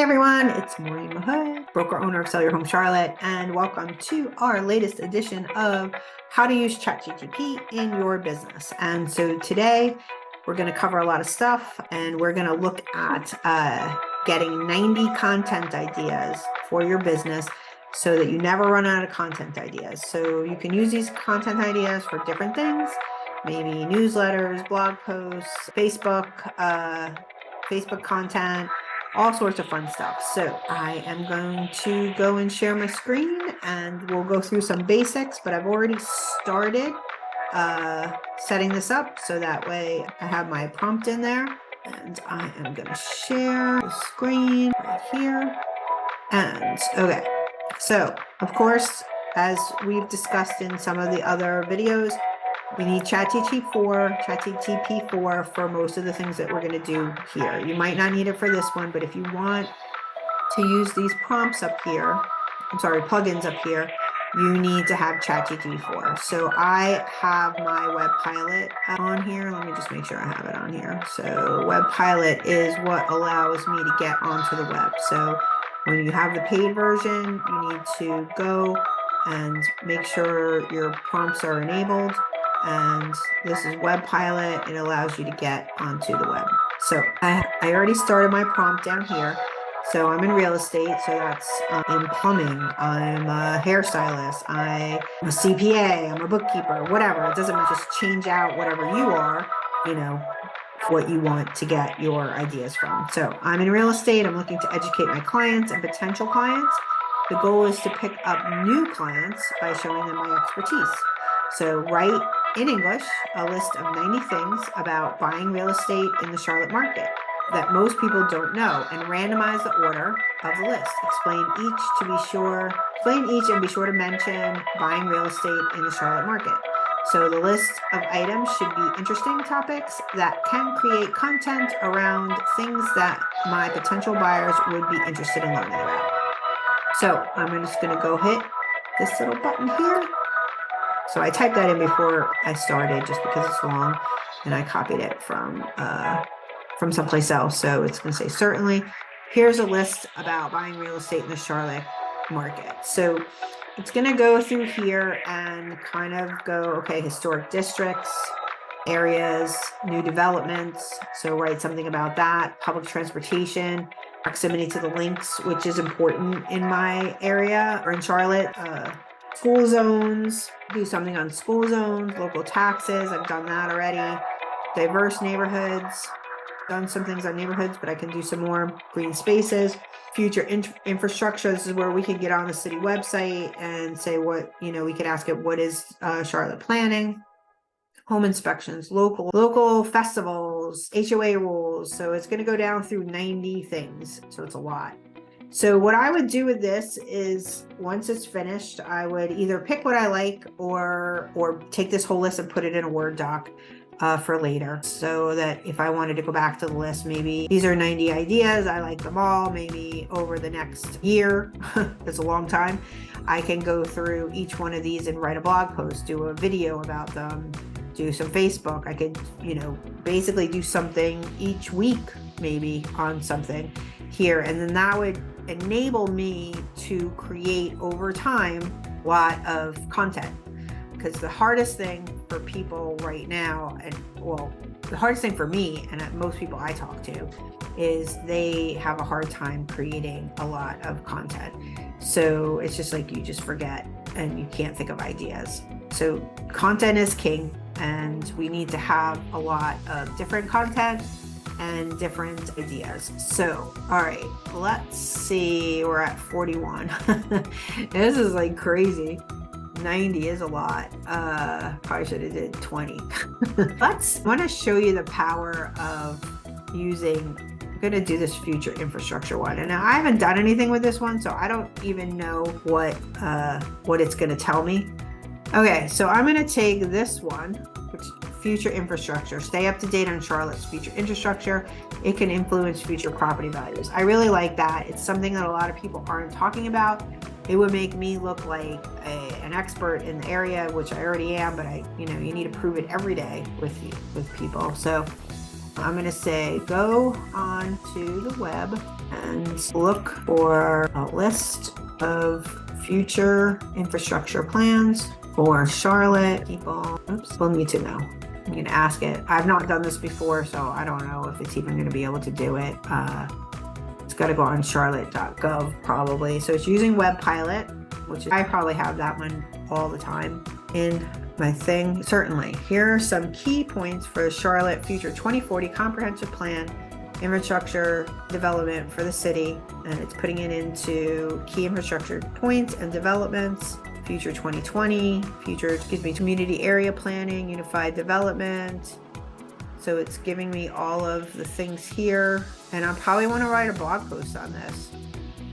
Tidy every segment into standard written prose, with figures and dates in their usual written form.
everyone, it's Maureen Mahood, broker owner of Sell Your Home Charlotte, and welcome to our latest edition of how to use Chat GPT in your business. And so today we're going to cover a lot of stuff, and we're going to look at getting 90 content ideas for your business so that you never run out of content ideas. So you can use these content ideas for different things, maybe newsletters, blog posts, Facebook content, all sorts of fun stuff. So I am going to go and share my screen and we'll go through some basics, but I've already started setting this up so that way I have my prompt in there, and I am going to share the screen right here. And okay, so of course, as we've discussed in some of the other videos, we need Chat GPT 4 for most of the things that we're going to do here. You might not need it for this one, but if you want to use these prompts up here, plugins up here, you need to have Chat GPT 4. So I have my web pilot on here. Let me just make sure I have it on here. So web pilot is what allows me to get onto the web. So when you have the paid version, you need to go and make sure your prompts are enabled. And this is web pilot. It allows you to get onto the web. So I already started my prompt down here. So I'm in real estate. So that's in plumbing. I'm a hairstylist. I'm a CPA. I'm a bookkeeper, whatever. It doesn't matter. Just change out whatever you are, what you want to get your ideas from. So I'm in real estate. I'm looking to educate my clients and potential clients. The goal is to pick up new clients by showing them my expertise. So write in English a list of 90 things about buying real estate in the Charlotte market that most people don't know, and randomize the order of the list. Explain each and be sure to mention buying real estate in the Charlotte market. So the list of items should be interesting topics that can create content around things that my potential buyers would be interested in learning about. So I'm just going to go hit this little button here. So I typed that in before I started just because it's long, and I copied it from someplace else. So it's going to say, certainly, here's a list about buying real estate in the Charlotte market. So it's going to go through here and kind of go, okay, historic districts, areas, new developments. So write something about that, public transportation, proximity to the links, which is important in my area or in Charlotte, school zones, do something on school zones, local taxes. I've done that already. Diverse neighborhoods, done some things on neighborhoods, but I can do some more. Green spaces, future infrastructure. This is where we can get on the city website and say what, we could ask it, what is Charlotte planning? Home inspections, local festivals, HOA rules. So it's going to go down through 90 things. So it's a lot. So what I would do with this is once it's finished, I would either pick what I like or take this whole list and put it in a Word doc for later, so that if I wanted to go back to the list, maybe these are 90 ideas, I like them all, maybe over the next year, that's a long time, I can go through each one of these and write a blog post, do a video about them, do some Facebook. I could, basically do something each week, maybe on something here. And then that would enable me to create over time a lot of content. Because the hardest thing for people right now, the hardest thing for me and most people I talk to, is they have a hard time creating a lot of content. So it's just like you just forget and you can't think of ideas. So content is king, and we need to have a lot of different content and different ideas. So, all right, let's see, we're at 41. This is like crazy. 90 is a lot. Probably should have did 20. I want to show you the power of using, I'm going to do this future infrastructure one. And I haven't done anything with this one, so I don't even know what it's going to tell me. Okay, so I'm going to take this one, which future infrastructure. Stay up to date on Charlotte's future infrastructure. It can influence future property values. I really like that. It's something that a lot of people aren't talking about. It would make me look like an expert in the area, which I already am, but you need to prove it every day with people. So I'm going to say, go on to the web and look for a list of future infrastructure plans for Charlotte. People, oops, we'll need to know. I'm gonna ask it. I've not done this before, so I don't know if it's even gonna be able to do it. It's gotta go on charlotte.gov probably. So it's using Web Pilot, which I probably have that one all the time in my thing. Certainly, here are some key points for Charlotte Future 2040 Comprehensive Plan infrastructure development for the city, and it's putting it into key infrastructure points and developments. Future 2020, community area planning, unified development. So it's giving me all of the things here, and I probably want to write a blog post on this.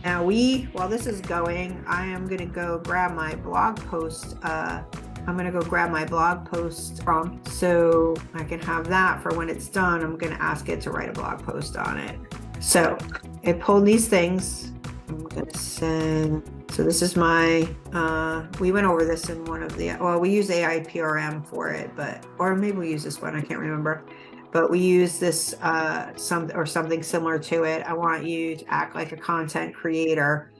Now while this is going, I am going to go grab my blog post. I'm going to go grab my blog post prompt so I can have that for when it's done. I'm going to ask it to write a blog post on it. So it pulled these things. I'm going to send, so this is my, we went over this in one of the, well, we use AIPRM for it, or maybe we use this one, I can't remember. But we use this, something similar to it. I want you to act like a content creator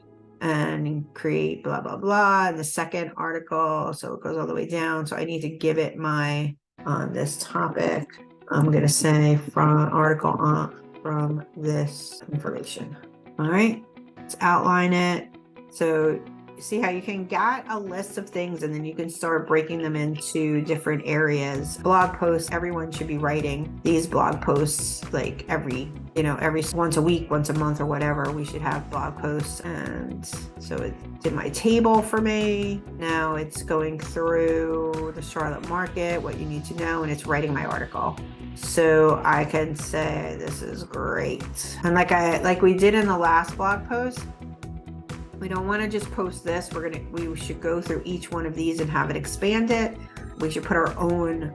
and create blah, blah, blah. And the second article, so it goes all the way down. So I need to give it on this topic, I'm going to say from this information. All right, let's outline it. So see how you can get a list of things and then you can start breaking them into different areas. Blog posts, everyone should be writing these blog posts like every once a week, once a month or whatever, we should have blog posts. And so it did my table for me. Now it's going through the Charlotte market, what you need to know, and it's writing my article. So I can say, this is great. And like we did in the last blog post, we don't want to just post this. We should go through each one of these and have it expanded. We should put our own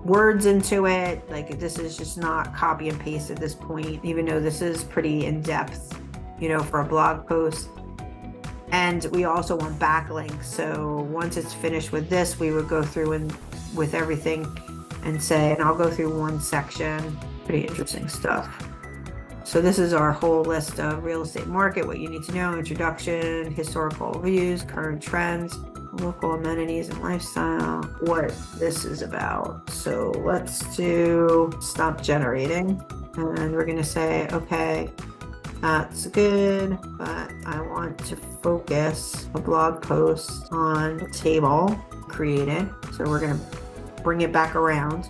words into it. Like, this is just not copy and paste at this point, even though this is pretty in depth, for a blog post. And we also want backlinks. So once it's finished with this, we would go through with everything and say, and I'll go through one section. Pretty interesting stuff. So this is our whole list of real estate market, what you need to know, introduction, historical views, current trends, local amenities and lifestyle, what this is about. So let's do stop generating. And we're going to say, okay, that's good, but I want to focus a blog post on a table created. So we're going to bring it back around.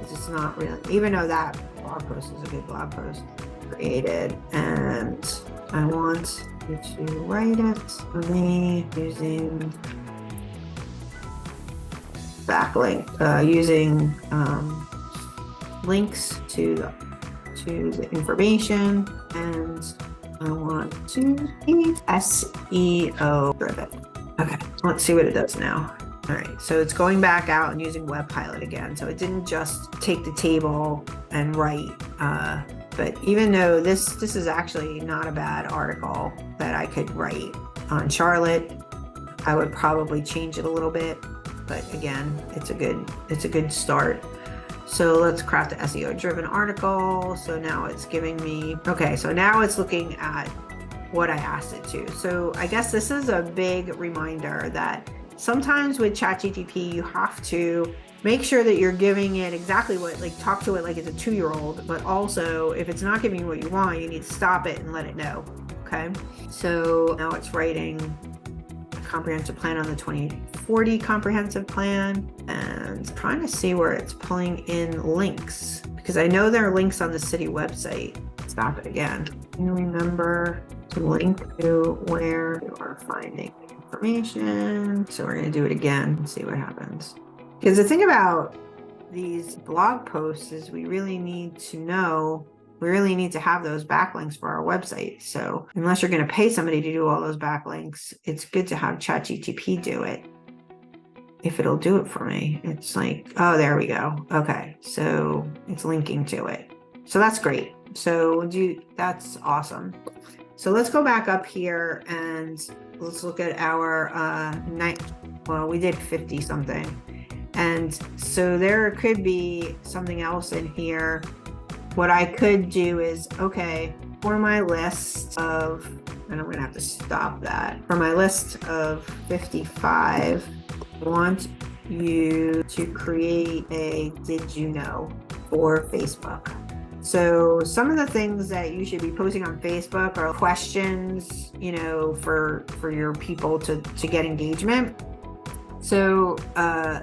It's not really, even though that blog post is a good blog post. Created, and I want you to write it for me using backlink, using links to the information, and I want to be SEO driven. Okay, let's see what it does now. All right, so it's going back out and using Web Pilot again. So it didn't just take the table and write. But even though this is actually not a bad article that I could write on Charlotte, I would probably change it a little bit. But again, it's a good start. So let's craft an SEO driven article. So now it's giving me, okay, so now it's looking at what I asked it to. So I guess this is a big reminder that sometimes with Chat GPT, you have to make sure that you're giving it exactly what, talk to it like it's a 2-year-old, but also if it's not giving you what you want, you need to stop it and let it know. Okay. So now it's writing a comprehensive plan on the 2040 comprehensive plan, and trying to see where it's pulling in links, because I know there are links on the city website. Stop it again. Can you remember to link to where you are finding information? So we're going to do it again and see what happens. Because the thing about these blog posts is we really need to have those backlinks for our website. So unless you're going to pay somebody to do all those backlinks, it's good to have Chat GPT do it. If it'll do it for me, it's like, oh, there we go. Okay, so it's linking to it. So that's great. So that's awesome. So let's go back up here and let's look at our we did 50 something. And so there could be something else in here. What I could do is, okay, for my list of, and I'm going to have to stop that. For my list of 55, I want you to create a did you know for Facebook. So some of the things that you should be posting on Facebook are questions, you know, for your people to get engagement. So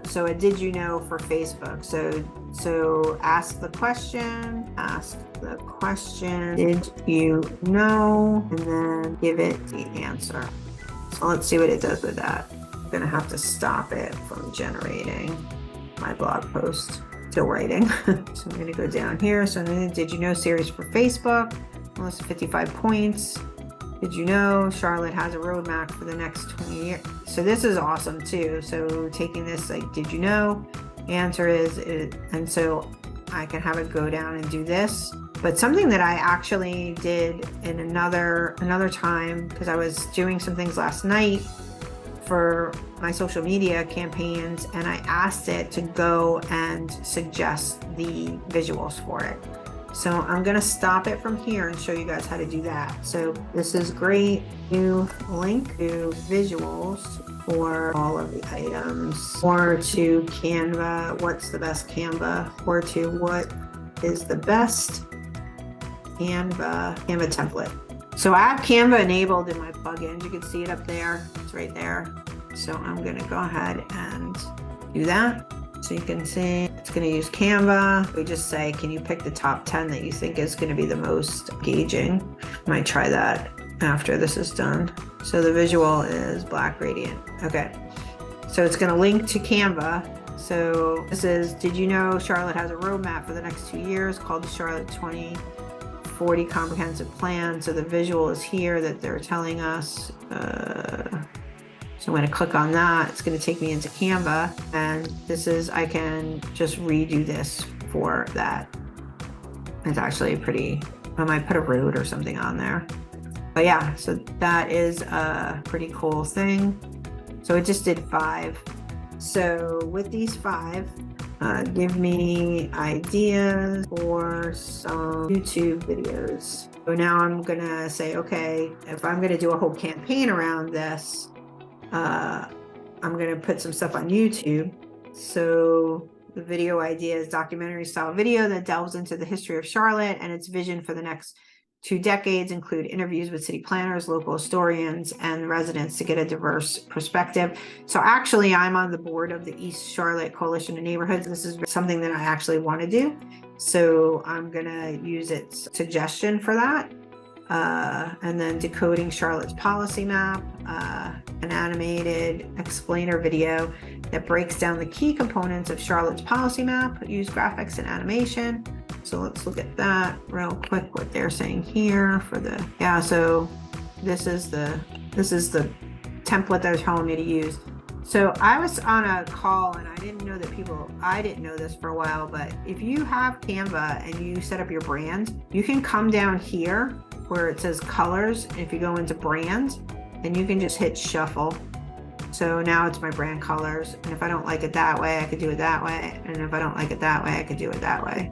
so a did you know for Facebook. So ask the question, did you know, and then give it the answer. So let's see what it does with that. I'm gonna have to stop it from generating my blog post. Still writing. So I'm going to go down here. So I'm going to did you know series for Facebook. List of 55 points. Did you know Charlotte has a roadmap for the next 20 years? So this is awesome too. So taking this, like, did you know? Answer is it, and so I can have it go down and do this. But something that I actually did in another time, because I was doing some things last night for my social media campaigns, and I asked it to go and suggest the visuals for it. So I'm going to stop it from here and show you guys how to do that. So this is great. New link to visuals for all of the items, or to Canva. What's the best Canva? Or to what is the best Canva template. So I have Canva enabled in my plugins. You can see it up there. It's right there. So I'm going to go ahead and do that. So you can see it's going to use Canva. We just say, can you pick the top 10 that you think is going to be the most engaging? Might try that after this is done. So the visual is black gradient. Okay. So it's going to link to Canva. So this is, did you know Charlotte has a roadmap for the next 2 years called the Charlotte 2040 Comprehensive Plan. So the visual is here that they're telling us. So I'm going to click on that. It's going to take me into Canva, and this is, I can just redo this for that. It's actually pretty, I might put a road or something on there. But yeah, so that is a pretty cool thing. So it just did 5. So with these 5, give me ideas for some YouTube videos. So now I'm going to say, okay, if I'm going to do a whole campaign around this, I'm going to put some stuff on YouTube. So the video idea is documentary style video that delves into the history of Charlotte and its vision for the next 2 decades, include interviews with city planners, local historians, and residents to get a diverse perspective. So actually, I'm on the board of the East Charlotte Coalition of Neighborhoods. This is something that I actually want to do. So I'm going to use its suggestion for that. And then decoding Charlotte's policy map, an animated explainer video that breaks down the key components of Charlotte's policy map, use graphics and animation. So let's look at that real quick, what they're saying here for the, yeah, so this is the template they're telling me to use. So I was on a call and I didn't know that I didn't know this for a while, but if you have Canva and you set up your brand, you can come down here where it says colors. And if you go into brand, and you can just hit shuffle. So now it's my brand colors. And if I don't like it that way, I could do it that way. And if I don't like it that way, I could do it that way.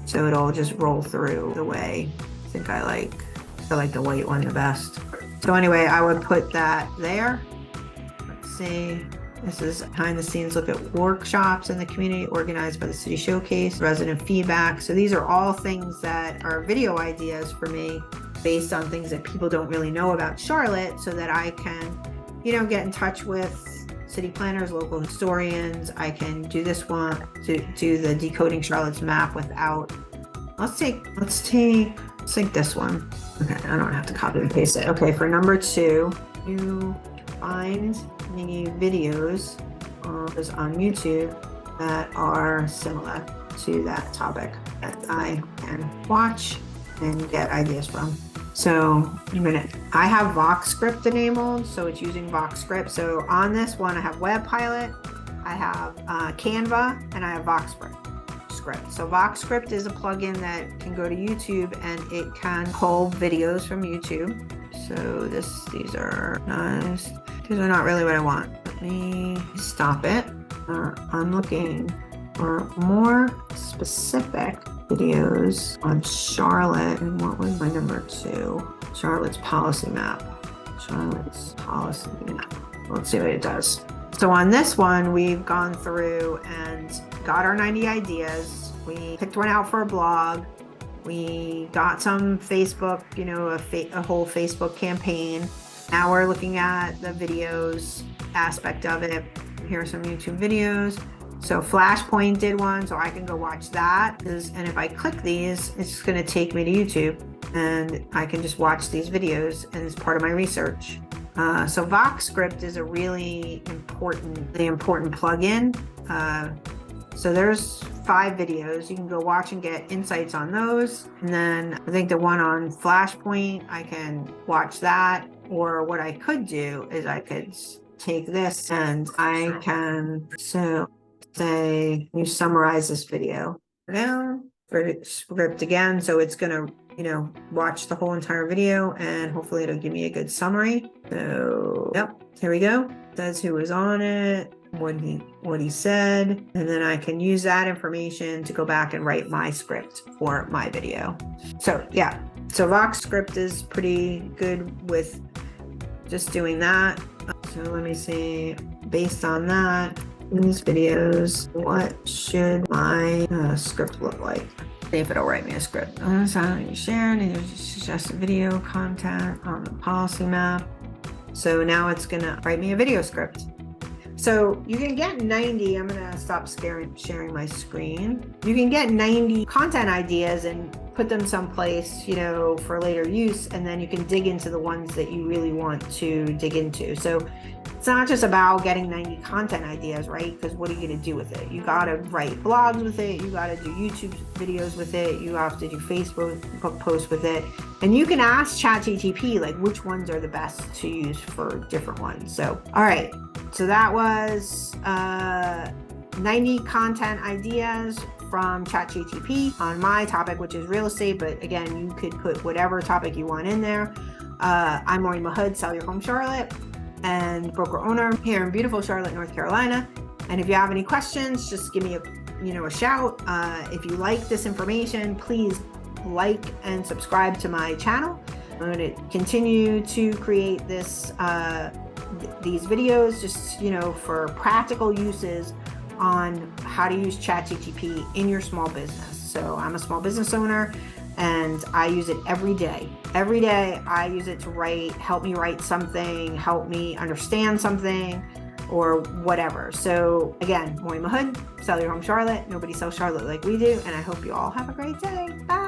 So it'll just roll through the way I think I like the white one the best. So anyway, I would put that there. Let's see. This is behind the scenes look at workshops in the community organized by the City Showcase, resident feedback. So these are all things that are video ideas for me based on things that people don't really know about Charlotte, so that I can, you know, get in touch with city planners, local historians. I can do this one to do the decoding Charlotte's map without, let's think this one. Okay, I don't have to copy and paste it. Okay, for number 2, you find the videos on YouTube that are similar to that topic that I can watch and get ideas from. So I have VoxScript enabled, so it's using VoxScript. So on this one, I have WebPilot, I have Canva, and I have VoxScript. So VoxScript is a plugin that can go to YouTube and it can pull videos from YouTube. So these are nice. These are not really what I want. Let me stop it. I'm looking for more specific videos on Charlotte. And what was my number 2? Charlotte's policy map. Charlotte's policy map. Let's see what it does. So on this one, we've gone through and got our 90 ideas. We picked one out for a blog. We got some Facebook, you know, a whole Facebook campaign. Now we're looking at the videos aspect of it. Here are some YouTube videos. So Flashpoint did one, so I can go watch that. And if I click these, it's going to take me to YouTube, and I can just watch these videos, and it's part of my research. So VoxScript is a really important plugin. So there's 5 videos. You can go watch and get insights on those. And then I think the one on Flashpoint, I can watch that. Or what I could do is I could take this and I can say, you summarize this video down, script again. So it's going to, you know, watch the whole entire video, and hopefully it'll give me a good summary. So, yep, here we go. It says who was on it, what he said, and then I can use that information to go back and write my script for my video. So yeah, so VoxScript is pretty good with just doing that. So let me see, based on that, in these videos, what should my script look like? See if it'll write me a script. Share, suggested video content on the policy map. So now it's gonna write me a video script. So you can get 90, I'm gonna stop sharing my screen. You can get 90 content ideas and put them someplace, you know, for later use, and then you can dig into the ones that you really want to dig into. So it's not just about getting 90 content ideas, right? Because what are you gonna do with it? You gotta write blogs with it, you gotta do YouTube videos with it, you have to do Facebook posts with it. And you can ask Chat GPT, like, which ones are the best to use for different ones. So, all right, so that was 90 content ideas from Chat GPT on my topic, which is real estate. But again, you could put whatever topic you want in there. I'm Maureen Mahood, Sell Your Home Charlotte, and broker owner here in beautiful Charlotte, North Carolina. And if you have any questions, just give me a shout. If you like this information, please like and subscribe to my channel. I'm going to continue to create these videos, just, you know, for practical uses on how to use Chat GPT in your small business. So I'm a small business owner, and I use it every day. Every day I use it to help me write something, help me understand something, or whatever. So again, Maureen Mahood, Sell Your Home Charlotte. Nobody sells Charlotte like we do, and I hope you all have a great day. Bye.